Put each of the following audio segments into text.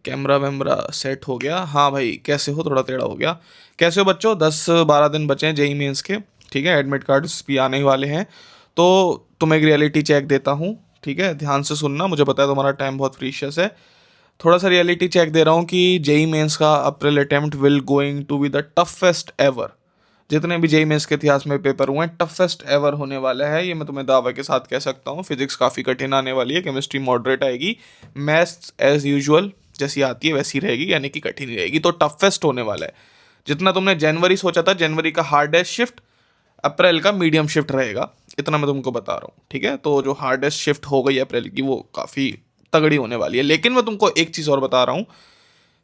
Camera वैमरा set हो गया। हाँ भाई, कैसे हो? थोड़ा टेढ़ा हो गया। कैसे हो बच्चों? 10-12 दिन बचे हैं जेई मेंस के, ठीक है। एडमिट कार्ड्स भी आने ही वाले हैं, तो तुम्हें एक रियलिटी चेक देता हूँ, ठीक है। ध्यान से सुनना, मुझे पता है तुम्हारा टाइम बहुत प्रीशियस है। थोड़ा सा रियलिटी चेक दे रहा हूँ कि जेई मेंस का April attempt will going to be the toughest ever. जितने भी जेई मेंस के इतिहास में पेपर हुए हैं, टफेस्ट एवर होने वाला है, ये मैं तुम्हें दावे के साथ कह सकता हूँ। फिजिक्स काफ़ी कठिन आने वाली है, केमिस्ट्री मॉडरेट आएगी, मैथ्स एज यूजुअल जैसी आती है वैसी रहेगी, यानी कि कठिन ही रहेगी। तो टफेस्ट होने वाला है। जितना तुमने जनवरी सोचा था, जनवरी का हार्डेस्ट शिफ्ट अप्रैल का मीडियम शिफ्ट रहेगा, इतना मैं तुमको बता रहा हूँ, ठीक है। तो जो हार्डेस्ट शिफ्ट हो गई अप्रैल की, वो काफ़ी तगड़ी होने वाली है। लेकिन मैं तुमको एक चीज़ और बता रहा हूँ,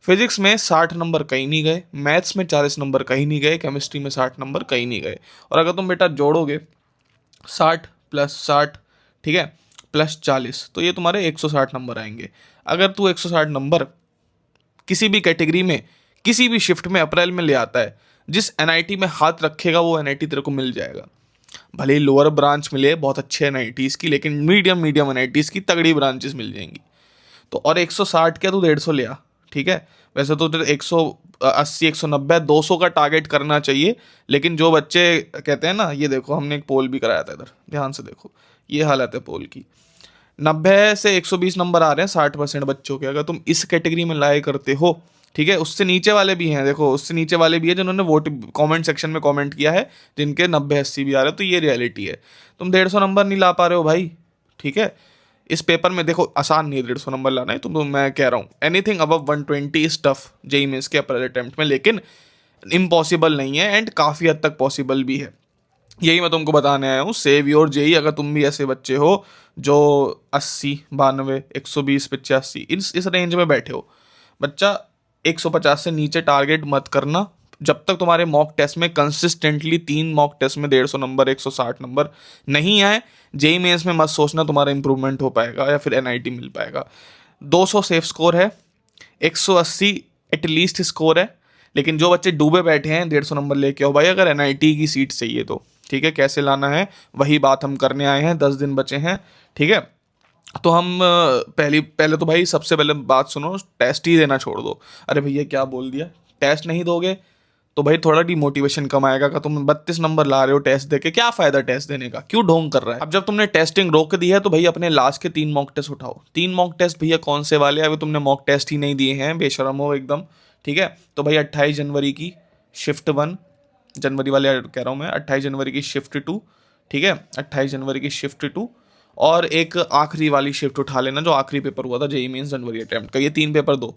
फिजिक्स में 60 नंबर कहीं नहीं गए, मैथ्स में 40 नंबर कहीं नहीं गए, केमिस्ट्री में 60 नंबर कहीं नहीं गए। और अगर तुम बेटा जोड़ोगे 60 + 60, ठीक है, +40, तो ये तुम्हारे 160 नंबर आएंगे। अगर तू 160 नंबर किसी भी कैटेगरी में किसी भी शिफ्ट में अप्रैल में ले आता है, जिस एनआईटी में हाथ रखेगा वो एनआईटी तेरे को मिल जाएगा। भले ही लोअर ब्रांच मिले बहुत अच्छे एनआईटीज़ की, लेकिन मीडियम मीडियम एनआईटीज़ की तगड़ी ब्रांचेस मिल जाएंगी। तो और 160 क्या, तू 150 ले आ, ठीक है। वैसे तो तेरे 180, 190, 200 का टारगेट करना चाहिए। लेकिन जो बच्चे कहते हैं ना, ये देखो हमने एक पोल भी कराया था इधर, ध्यान से देखो, ये हालत है पोल की। 90 से 120 नंबर आ रहे हैं 60% बच्चों के। अगर तुम इस कैटेगरी में लाए करते हो, ठीक है, उससे नीचे वाले भी हैं, देखो उससे नीचे वाले भी हैं जिन्होंने वोट कमेंट सेक्शन में कमेंट किया है, जिनके 90-80 भी आ रहे हैं। तो ये रियलिटी है, तुम 150 नंबर नहीं ला पा रहे हो भाई, ठीक है। इस पेपर में देखो आसान नहीं है 150 नंबर लाना है, तो मैं कह रहा हूँ anything above 120 is tough JEE mains के अप्रैल अटेम्प्ट में, लेकिन इम्पॉसिबल नहीं है, एंड काफ़ी हद तक पॉसिबल भी है। यही मैं तुमको बताने आया हूँ, सेव योर जेई। अगर तुम भी ऐसे बच्चे हो जो 80, 92, 120, 85 इस रेंज में बैठे हो, बच्चा 150 से नीचे टारगेट मत करना। जब तक तुम्हारे मॉक टेस्ट में कंसिस्टेंटली 3 मॉक टेस्ट में 150 नंबर, 160 नंबर नहीं आए, जेई मेंस में मत सोचना तुम्हारा इंप्रूवमेंट हो पाएगा या फिर एनआईटी मिल पाएगा। 200 सेफ स्कोर है, 180 एटलीस्ट स्कोर है। लेकिन जो बच्चे डूबे बैठे हैं 150 नंबर लेके आओ भाई, अगर एनआईटी की सीट चाहिए तो, ठीक है। कैसे लाना है वही बात हम करने आए हैं, 10 दिन बचे हैं, ठीक है। तो हम पहले तो भाई सबसे पहले बात सुनो, टेस्ट ही देना छोड़ दो। अरे भैया क्या बोल दिया, टेस्ट नहीं दोगे तो भाई थोड़ा डिमोटिवेशन कम आएगा। का तुम 32 नंबर ला रहे हो टेस्ट देके, क्या फायदा टेस्ट देने का, क्यों ढोंग कर रहा है। अब जब तुमने टेस्टिंग रोक दी है तो भाई अपने लास्ट के 3 मॉक टेस्ट उठाओ। 3 मॉक टेस्ट भैया कौन से वाले, अभी तुमने मॉक टेस्ट ही नहीं दिए हैं, बेशरम हो एकदम, ठीक है। तो भाई 28 जनवरी की शिफ्ट 1, जनवरी वाले कह रहा हूँ मैं, 28 जनवरी की शिफ्ट 2, ठीक है, 28 जनवरी की शिफ्ट 2, और एक आखिरी वाली शिफ्ट उठा लेना जो आखिरी पेपर हुआ था जेई मींस जनवरी अटेम्प्ट का। ये 3 पेपर दो,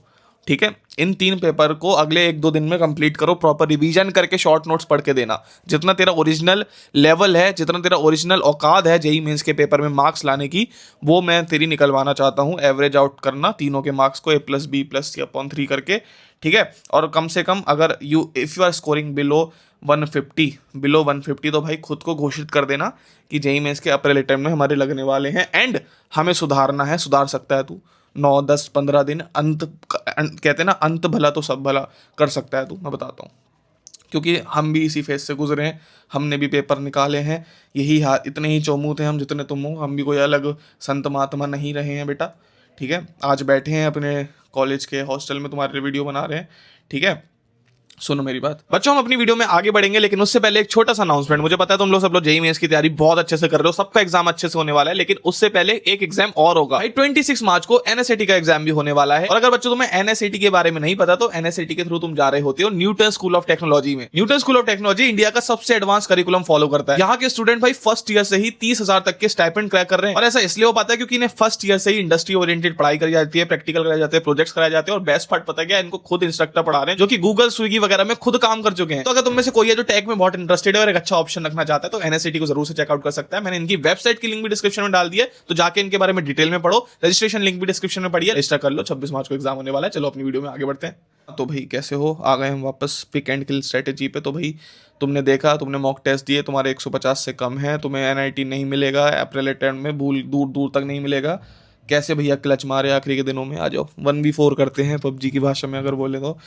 ठीक है। इन 3 पेपर को अगले 1-2 दिन में कंप्लीट करो, प्रॉपर रिवीजन करके शॉर्ट नोट्स पढ़ के देना। जितना तेरा ओरिजिनल लेवल है, जितना तेरा ओरिजिनल औकात है जेई मेंस के पेपर में मार्क्स लाने की, वो मैं तेरी निकलवाना चाहता हूँ। एवरेज आउट करना तीनों के मार्क्स को A+B+C/3 करके, ठीक है। और कम से कम अगर if you are scoring below 150, तो भाई खुद को घोषित कर देना कि जेई मेंस के अप्रैल अटेम्प्ट में हमारे लगने वाले हैं, एंड हमें सुधारना है। सुधार सकता है तू, 9, 10, 15 दिन, कहते हैं ना अंत भला तो सब भला, कर सकता है तू, मैं बताता हूँ। क्योंकि हम भी इसी फेज से गुजरे हैं, हमने भी पेपर निकाले हैं, यही इतने ही चौमू थे हम जितने तुम हो। हम भी कोई अलग संत महात्मा नहीं रहे हैं बेटा, ठीक है। आज बैठे हैं अपने कॉलेज के हॉस्टल में, तुम्हारे लिए वीडियो बना रहे हैं, ठीक है। सुनो मेरी बात बच्चों, हम अपनी वीडियो में आगे बढ़ेंगे, लेकिन उससे पहले एक छोटा सा अनाउंसमेंट। मुझे पता है तुम लोग सब लोग जेईई मेंस की तैयारी बहुत अच्छे से कर रहे हो, सबका एग्जाम अच्छे से होने वाला है, लेकिन उससे पहले एक एग्जाम और होगा भाई। 26 मार्च को एनएसएटी का एग्जाम भी होने वाला है। और अगर बच्चों तुम्हें एनएसएटी के बारे में नहीं पता, तो एनएसएटी के थ्रू तुम जा रहे होते हो न्यूटन स्कूल ऑफ टेक्नोलॉजी में। Newton school of technology India का सबसे एडवांस करिकुलम फॉलो करता है। यहाँ के स्टूडेंट भाई फर्स्ट ईयर से ही 30,000 तक के स्टाइपेंड क्रैक कर रहे हैं। और ऐसा इसलिए हो पाता है क्योंकि इन्हें फर्स्ट ईयर से ही इंडस्ट्री ओरिएंटेड पढ़ाई करी जाती है, प्रैक्टिकल कराए जाते हैं, प्रोजेक्ट्स कराए जाते हैं, और बेस्ट पार्ट पता क्या, इनको खुद इंस्ट्रक्टर पढ़ा रहे हैं जो कि गूगल, स्विगी वगैरह में खुद काम कर चुके हैं। तो अगर तुम में से कोई है जो टेक में बहुत इंटरेस्टेड है और एक अच्छा ऑप्शन रखना चाहता है, तो एनएसएटी को जरूर से चेकआउट कर सकता है। मैंने इनकी वेबसाइट की लिंक भी डिस्क्रिप्शन में डाल दी है, तो जाके इनके बारे में डिटेल में पढ़ो। रजिस्ट्रेशन लिंक भी डिस्क्रिप्शन में पढ़िए, रजिस्टर कर लो। 26 मार्च को एग्जाम होने वाला है। चलो अपनी वीडियो में आगे बढ़ते हैं। तो भाई कैसे हो, आ गए हम वापस पिक एंड किल स्ट्रेटेजी पे। तो भाई तुमने देखा, तुमने मॉक टेस्ट दिए, तुम्हारे 150 से कम है, तुम्हें एनआईटी नहीं मिलेगा अप्रैल अटेम्प्ट में, भूल दूर दूर तक नहीं मिलेगा। कैसे भैया क्लच मारे आखिरी के दिनों में, आ जाओ 1v4 करते हैं पबजी की भाषा में अगर बोले तो,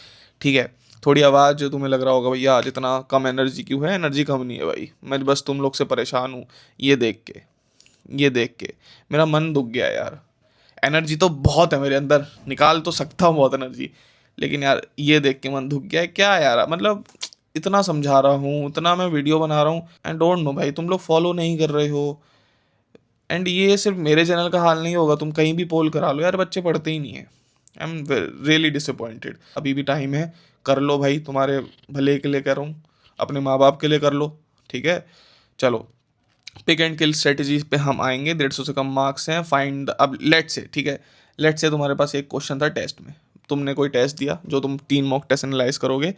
ठीक है। थोड़ी आवाज़ तुम्हें लग रहा होगा भैया आज इतना कम एनर्जी क्यों है, एनर्जी कम नहीं है भाई, मैं बस तुम लोग से परेशान हूँ। ये देख के मेरा मन दुख गया यार। एनर्जी तो बहुत है मेरे अंदर, निकाल तो सकता हूँ बहुत एनर्जी, लेकिन यार ये देख के मन दुख गया है। क्या यार, मतलब इतना समझा रहा हूँ, इतना मैं वीडियो बना रहा हूँ, एंड डोंट नो भाई तुम लोग फॉलो नहीं कर रहे हो। एंड ये सिर्फ मेरे चैनल का हाल नहीं होगा, तुम कहीं भी पोल करा लो यार, बच्चे पढ़ते ही नहीं है। I am really disappointed. अभी भी टाइम है, कर लो भाई, तुम्हारे भले के लिए कह रहा हूँ, अपने माँ बाप के लिए कर लो, ठीक है। चलो, पिक एंड किल स्ट्रेटजीज पे हम आएंगे। 150 से कम मार्क्स हैं, फाइंड। अब लेट से, ठीक है, लेट से तुम्हारे पास एक क्वेश्चन था टेस्ट में, तुमने कोई टेस्ट दिया जो तुम 3 मॉक टेस्ट एनालाइज करोगे,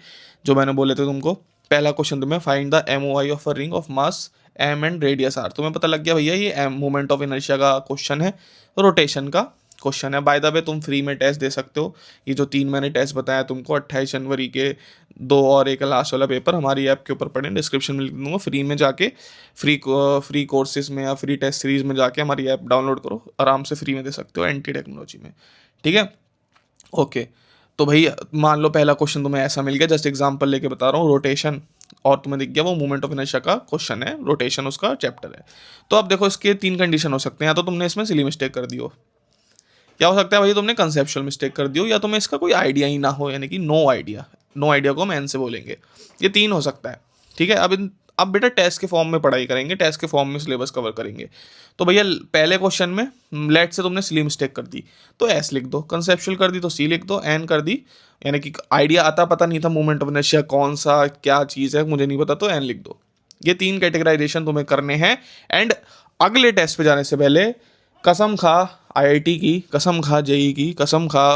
जो मैंने बोले थे तुमको। पहला क्वेश्चन तुम्हें find the MOI of a ring of mass M and radius R। तुम्हें पता लग गया भैया ये मोमेंट ऑफ इनर्शिया का क्वेश्चन है, रोटेशन का क्वेश्चन है। बाय द वे तुम फ्री में टेस्ट दे सकते हो, ये जो 3 मैंने टेस्ट बताया तुमको 28 जनवरी के 2 और एक लास्ट वाला पेपर हमारी ऐप के ऊपर पढ़े, डिस्क्रिप्शन में लिख दूंगा। फ्री में जाके फ्री कोर्सेज में या फ्री टेस्ट सीरीज में जाके हमारी ऐप डाउनलोड करो, आराम से फ्री में दे सकते हो एंटी टेक्नोलॉजी में, ठीक है। ओके, तो भाई मान लो पहला क्वेश्चन तुम्हें ऐसा मिल गया, जस्ट एग्जांपल लेके बता रहा हूँ, रोटेशन, और तुम्हें दिख गया वो मूवमेंट ऑफ इनर्शिया का क्वेश्चन है, रोटेशन उसका चैप्टर है। तो अब देखो इसके 3 कंडीशन हो सकते हैं, या तो तुमने इसमें सिली मिस्टेक कर दी हो, क्या हो सकता है भाई तुमने कंसेप्चुअल मिस्टेक कर दी हो, या तुम्हें इसका कोई आइडिया ही ना हो, यानी कि नो आइडिया। नो आइडिया को हम एन से बोलेंगे। ये 3 हो सकता है, ठीक है। अब बेटा टेस्ट के फॉर्म में पढ़ाई करेंगे, टेस्ट के फॉर्म में सिलेबस कवर करेंगे। तो भैया पहले क्वेश्चन में लेट से तुमने सिली मिस्टेक कर दी तो एस लिख दो, कंसेप्चुअल कर दी तो सी लिख दो, एन कर दी, यानी कि आइडिया आता पता नहीं था मूवमेंट ऑफ इनर्शिया कौन सा क्या चीज़ है मुझे नहीं पता, तो एन लिख दो। ये 3 कैटेगराइजेशन तुम्हें करने हैं। एंड अगले टेस्ट पे जाने से पहले कसम खा IIT की, कसम खा JEE की, कसम खा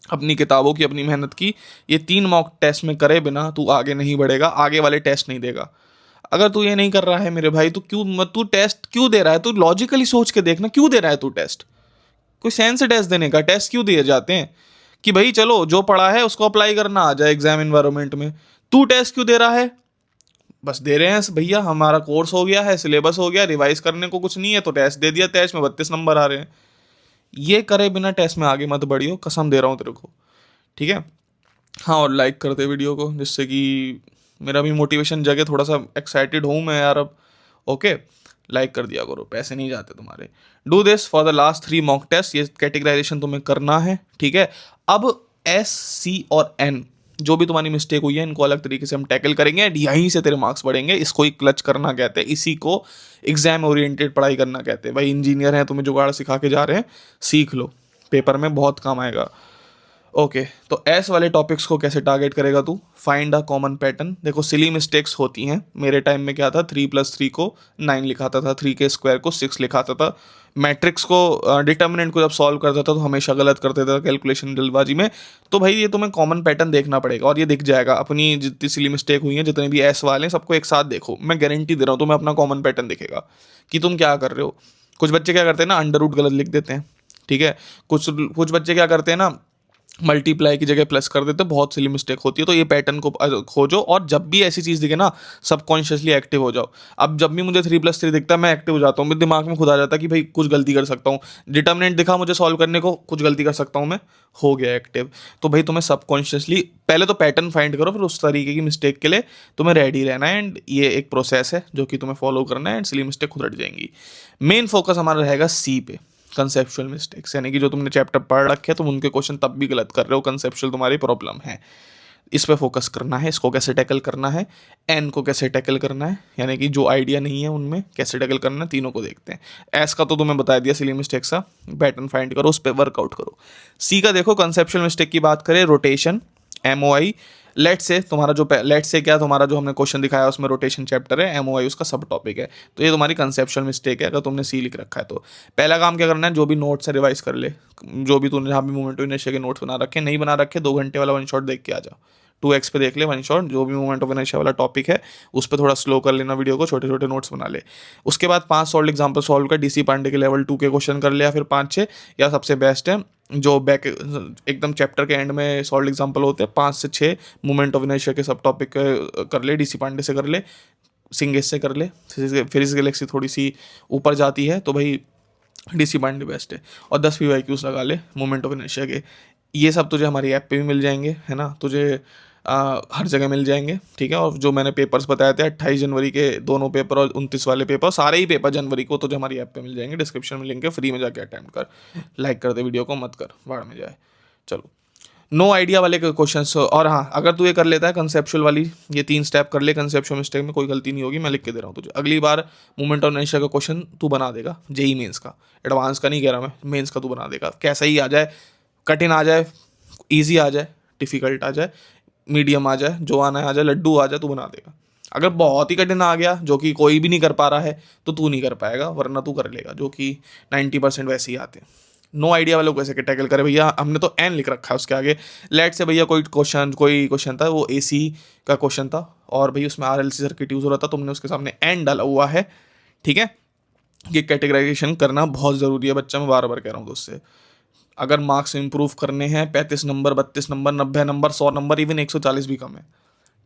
अपनी किताबों की, अपनी मेहनत की, ये 3 मॉक टेस्ट में करे बिना तू आगे नहीं बढ़ेगा, आगे वाले टेस्ट नहीं देगा। अगर तू ये नहीं कर रहा है मेरे भाई, तू टेस्ट क्यों दे रहा है? तू लॉजिकली सोच के देखना, क्यों दे रहा है तू टेस्ट? कोई सेंस है टेस्ट देने का? टेस्ट क्यों दिए जाते हैं कि भाई चलो जो पढ़ा है उसको अप्लाई करना आ जाए एग्जाम इन्वायरमेंट में। तू टेस्ट क्यों दे रहा है? बस दे रहे हैं भैया, हमारा कोर्स हो गया है, सिलेबस हो गया, रिवाइज करने को कुछ नहीं है तो टेस्ट दे दिया, टेस्ट में 32 नंबर आ रहे हैं। ये करे बिना टेस्ट में आगे मत बढ़ियो, कसम दे रहा हूँ तेरे को, ठीक है। हाँ, और लाइक कर दे वीडियो को, जिससे कि मेरा भी मोटिवेशन जगे, थोड़ा सा एक्साइटेड हूँ मैं यार अब। ओके, लाइक कर दिया करो, पैसे नहीं जाते तुम्हारे। Do this for the last 3 mock test, ये कैटेगराइजेशन तुम्हें करना है, ठीक है। अब S, C और N जो भी तुम्हारी मिस्टेक हुई है इनको अलग तरीके से हम टैकल करेंगे, एंड यहीं से तेरे मार्क्स बढ़ेंगे। इसको ही क्लच करना कहते हैं, इसी को एग्जाम ओरिएंटेड पढ़ाई करना कहते हैं। भाई इंजीनियर हैं, तुम्हें जुगाड़ सिखा के जा रहे हैं, सीख लो, पेपर में बहुत काम आएगा। ओके, तो एस वाले टॉपिक्स को कैसे टारगेट करेगा तू? Find a common pattern. देखो सिली मिस्टेक्स होती हैं, मेरे टाइम में क्या था, 3 + 3 को 9 लिखाता था, 3 के स्क्वायर को 6 लिखाता था, मैट्रिक्स को डिटर्मिनेंट को जब सॉल्व करता था तो हमेशा गलत करते थे कैलकुलेशन जल्दबाजी में। तो भाई ये तुम्हें कॉमन पैटर्न देखना पड़ेगा, और ये दिख जाएगा। अपनी जितनी सिली मिस्टेक हुई है, जितने भी एस वाले हैं, सबको एक साथ देखो, मैं गारंटी दे रहा हूँ तुम्हें अपना कॉमन पैटर्न दिखेगा कि तुम क्या कर रहे हो। कुछ बच्चे क्या करते हैं ना, अंडर रूट गलत लिख देते हैं, ठीक है। कुछ बच्चे क्या करते हैं ना, मल्टीप्लाई की जगह प्लस कर देते, बहुत सिली मिस्टेक होती है। तो ये पैटर्न को खोजो, और जब भी ऐसी चीज़ दिखे ना, सबकॉन्शियसली एक्टिव हो जाओ। अब जब भी मुझे 3 + 3 दिखता है मैं एक्टिव हो जाता हूँ, मेरे दिमाग में खुद आ जाता है कि भाई कुछ गलती कर सकता हूँ। डिटर्मिनेंट दिखा मुझे सॉल्व करने को, कुछ गलती कर सकता हूँ मैं, हो गया एक्टिव। तो भाई तुम्हें सबकॉन्शियसली पहले तो पैटर्न फाइंड करो, फिर उस तरीके की मिस्टेक के लिए तुम्हें रेडी रहना है। एंड ये एक प्रोसेस है जो कि तुम्हें फॉलो करना है, एंड सिली मिस्टेक खुद हट जाएंगी। मेन फोकस हमारा रहेगा C पे, कंसेप्चुअल मिस्टेक्स, यानी कि जो तुमने चैप्टर पढ़ रखे हैं तुम उनके क्वेश्चन तब भी गलत कर रहे हो, कंसेप्चुअल तुम्हारी प्रॉब्लम है। इस पे फोकस करना है, इसको कैसे टैकल करना है, एन को कैसे टैकल करना है, यानी कि जो आइडिया नहीं है उनमें कैसे टैकल करना है, तीनों को देखते हैं। एस का तो तुम्हें बता दिया, सिली मिस्टेक्स का पैटर्न फाइंड करो, उस पर वर्कआउट करो। सी का देखो, कंसेप्चुअल मिस्टेक की बात करें, रोटेशन, MOI। लेट से तुम्हारा जो लेट से क्या, तुम्हारा जो हमने क्वेश्चन दिखाया उसमें रोटेशन चैप्टर है, MOI उसका सब टॉपिक है। तो ये तुम्हारी कंसेप्चुअल मिस्टेक है अगर तुमने सी लिख रखा है तो। पहला काम क्या करना है, जो भी नोट्स है रिवाइज कर ले, जो भी तूने जहाँ भी मूवमेंट ऑफ इनर्शिया के नोट्स बना रखे, नहीं बना रखे 2 घंटे वाला 1 शॉट देख के आ जा, 2x पे देख ले 1 शॉट, जो भी मूवमेंट ऑफ इनर्शिया वाला टॉपिक है उस पर थोड़ा स्लो कर लेना वीडियो को, छोटे छोटे नोट्स बना ले। उसके बाद 5 सॉल्व एग्जाम्पल सॉल्व कर, DC पांडे के लेवल 2 के क्वेश्चन कर लिया, फिर 5-6, या सबसे बेस्ट है जो बैक एकदम चैप्टर के एंड में सॉल्व एग्जाम्पल होते हैं, 5 से 6 मूवमेंट ऑफ इनर्शिया के सब टॉपिक कर ले, DC पांडे से कर ले, सिंगेस से कर ले। फिजिक्स गैलेक्सी थोड़ी सी ऊपर जाती है तो भाई DC पांडे बेस्ट है, और 10 PYQs लगा ले मूवमेंट ऑफ इनर्शिया के। ये सब तुझे हमारी ऐप पे भी मिल जाएंगे, है ना। तुझे हर जगह मिल जाएंगे, ठीक है। और जो मैंने पेपर्स बताए थे 28 जनवरी के दोनों पेपर और 29 वाले पेपर, सारे ही पेपर जनवरी को तो जो हमारी ऐप पे मिल जाएंगे, डिस्क्रिप्शन में लिंक है, फ्री में जाके अटेम्प्ट कर। लाइक कर दे वीडियो को, मत कर भाड़ में जाए। चलो, नो आइडिया वाले क्वेश्चन। और हाँ, अगर तू ये कर लेता है कंसेप्चुअल वाली, ये 3 स्टेप कर ले, कंसेप्चुअल मिस्टेक में कोई गलती नहीं होगी, मैं लिख के दे रहा हूँ तुझे। अगली बार मूवमेंट ऑफ इनर्शिया का क्वेश्चन तू बना देगा, जेई मेंस का, एडवांस का नहीं कह रहा मैं, मेंस का तू बना देगा। कैसा ही आ जाए, कठिन आ जाए, ईजी आ जाए, डिफिकल्ट आ जाए, मीडियम आ जाए, जो आना है आ जाए, लड्डू आ जाए, तू बना देगा। अगर बहुत ही कठिन आ गया, जो कि कोई भी नहीं कर पा रहा है, तो तू नहीं कर पाएगा, वरना तू कर लेगा, जो कि 90% वैसे ही आते हैं। नो आइडिया वालों को कैसे टैकल करे भैया, हमने तो एन लिख रखा है उसके आगे। लेट से भैया कोई क्वेश्चन था, वो एसी का क्वेश्चन था, और भैया उसमें आरएलसी सर्किट यूज हो रहा था, तुमने उसके सामने एन डाला हुआ है, ठीक है। ये कैटेगराइजेशन करना बहुत ज़रूरी है बच्चा, मैं बार बार कह रहा हूँ दोस्त से। अगर मार्क्स इंप्रूव करने हैं, 35 number, 32 number, 90 number, 100 number, even 140 भी कम है,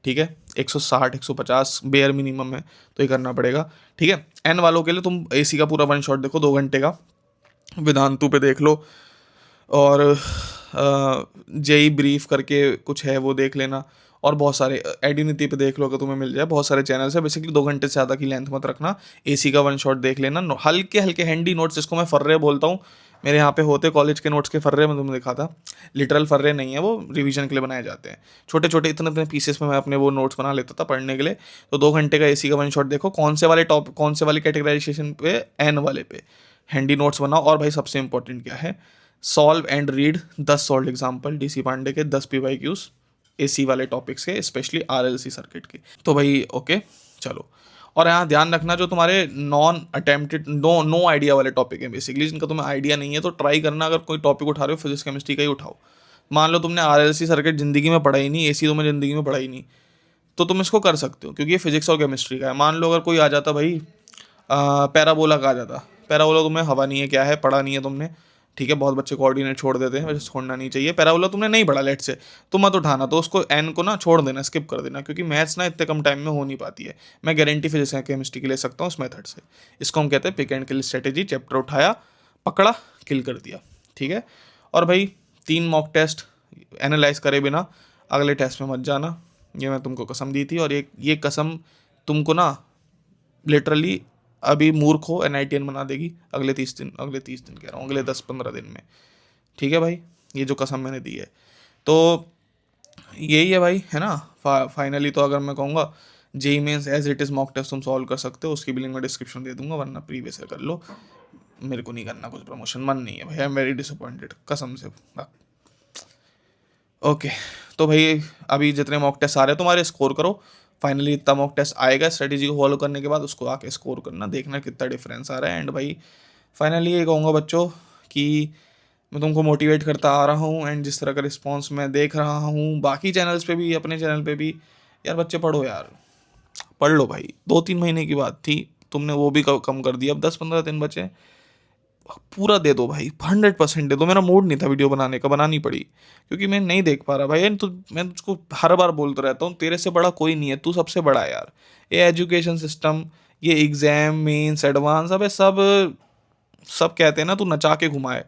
ठीक है, 160, 150 बेयर मिनिमम है, तो ये करना पड़ेगा, ठीक है। एन वालों के लिए तुम एसी का पूरा 1 शॉट देखो, 2 घंटे का, वेदांतु पे देख लो, और जेई ब्रीफ करके कुछ है वो देख लेना, और बहुत सारे एडिनिटी पे देख लो अगर तुम्हें मिल जाए, बहुत सारे चैनल्स है। बेसिकली 2 घंटे से ज़्यादा की लेंथ मत रखना, एसी का 1 शॉट देख लेना। हल्के हल्के हैंडी नोट्स, जिसको मैं फर्रे बोलता हूँ, मेरे यहाँ पे होते कॉलेज के नोट्स के फर्रे, मैं तुम्हें दिखा था, लिटरल फर्रे नहीं है वो, रिवीजन के लिए बनाए जाते हैं, छोटे छोटे इतने इतने पीसेस में मैं अपने वो नोट्स बना लेता था पढ़ने के लिए। तो 2 घंटे का एसी का 1 शॉट देखो, कौन से वाले कैटेगराइजेशन पे, एन वाले पे हैंडी नोट्स बनाओ। और भाई सबसे इंपॉर्टेंट क्या है, solve and read 10 solve example DC Pandey के, 10 PYQs एसी वाले टॉपिक्स के, स्पेशली आरएलसी सर्किट के। तो भाई ओके, चलो। और यहाँ ध्यान रखना, जो तुम्हारे नॉन अटेम्प्टेड, नो आइडिया वाले टॉपिक हैं बेसिकली, जिनका तुम्हें आइडिया नहीं है, तो ट्राई करना, अगर कोई टॉपिक उठा रहे हो फिजिक्स केमिस्ट्री का ही उठाओ। मान लो तुमने आरएलसी सर्किट जिंदगी में पढ़ा ही नहीं, एसी तुम्हें जिंदगी में पढ़ा ही नहीं, तो तुम इसको कर सकते हो, क्योंकि ये फिजिक्स और केमिस्ट्री का है। मान लो अगर कोई आ जाता भाई, पैराबोला का आ जाता, पैराबोला तुम्हें हवा नहीं है, क्या है, पढ़ा नहीं है तुमने, ठीक है, बहुत बच्चे कोऑर्डिनेट छोड़ देते हैं, वैसे छोड़ना नहीं चाहिए। पैराबोला तुमने नहीं पढ़ा लेट से, तो मत उठाना, तो उसको एन को ना छोड़ देना, स्किप कर देना, क्योंकि मैथ्स ना इतने कम टाइम में हो नहीं पाती है। मैं गारंटी फिजिक्स या केमिस्ट्री की ले सकता हूँ इस मेथड से। इसको हम कहते हैं pick and kill strategy. Chapter उठाया, पकड़ा, किल कर दिया, ठीक है। और भाई 3 मॉक टेस्ट एनालाइज करे बिना अगले टेस्ट में मत जाना, ये मैं तुमको कसम दी थी, और ये कसम तुमको ना लिटरली अभी मूर्ख हो एनआईटीएन बना देगी अगले 30 दिन कह रहा हूँ, अगले 10-15 दिन में, ठीक है भाई, ये जो कसम मैंने दी है। तो यही है भाई, है ना। फाइनली तो अगर मैं कहूँगा, JEE Mains as it is mock test तुम सॉल्व कर सकते हो, उसकी भी लिंक मैं डिस्क्रिप्शन दे दूंगा, वरना प्रीवियस कर लो। मेरे को नहीं करना कुछ प्रमोशन, मन नहीं है भाई, आई एम वेरी डिसअपॉइंटेड कसम से। ओके, तो भाई अभी जितने मॉक टेस्ट आ रहे हैं तुम्हारे, स्कोर करो। फाइनली इतना मॉक टेस्ट आएगा, स्ट्रेटेजी को फॉलो करने के बाद उसको आके स्कोर करना, देखना कितना डिफरेंस आ रहा है। एंड भाई फाइनली ये कहूँगा बच्चों कि मैं तुमको मोटिवेट करता आ रहा हूँ, एंड जिस तरह का रिस्पॉन्स मैं देख रहा हूँ बाकी चैनल्स पे भी, अपने चैनल पे भी, यार बच्चे पढ़ो यार, पढ़ लो भाई। 2-3 महीने की बात थी, तुमने वो भी कम कर दिया, अब 10-15 दिन बचे, पूरा दे दो भाई, 100% दे दो। मेरा मूड नहीं था वीडियो बनाने का, बनानी पड़ी, क्योंकि मैं नहीं देख पा रहा भाई। तो मैं तुझको हर बार बोलता रहता हूँ, तेरे से बड़ा कोई नहीं है, तू सबसे बड़ा है यार। ये एजुकेशन सिस्टम, ये एग्जाम, मेंस, एडवांस, अबे सब कहते हैं ना तू नचा के घुमाए,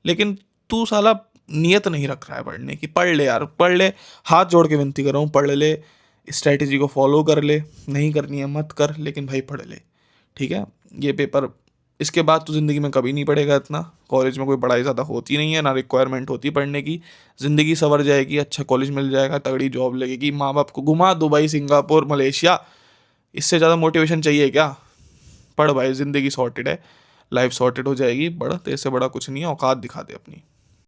लेकिन तू साला नियत नहीं रख रहा है पढ़ने की। पढ़ ले यार, पढ़ ले, हाथ जोड़ के विनती कर रहा हूँ, पढ़ ले, स्ट्रैटेजी को फॉलो कर ले, नहीं करनी है मत कर, लेकिन भाई पढ़ ले, ठीक है। ये पेपर, इसके बाद तो ज़िंदगी में कभी नहीं पढ़ेगा इतना, कॉलेज में कोई पढ़ाई ज़्यादा होती नहीं है, ना रिक्वायरमेंट होती पढ़ने की, ज़िंदगी संवर जाएगी, अच्छा कॉलेज मिल जाएगा, तगड़ी जॉब लगेगी, माँ बाप को घुमा दुबई, सिंगापुर, मलेशिया, इससे ज़्यादा मोटिवेशन चाहिए क्या। पढ़ भाई, ज़िंदगी सॉर्टेड है, लाइफ सॉर्टेड हो जाएगी, बड़ा तेरे से बड़ा कुछ नहीं है, औकात दिखा दे अपनी।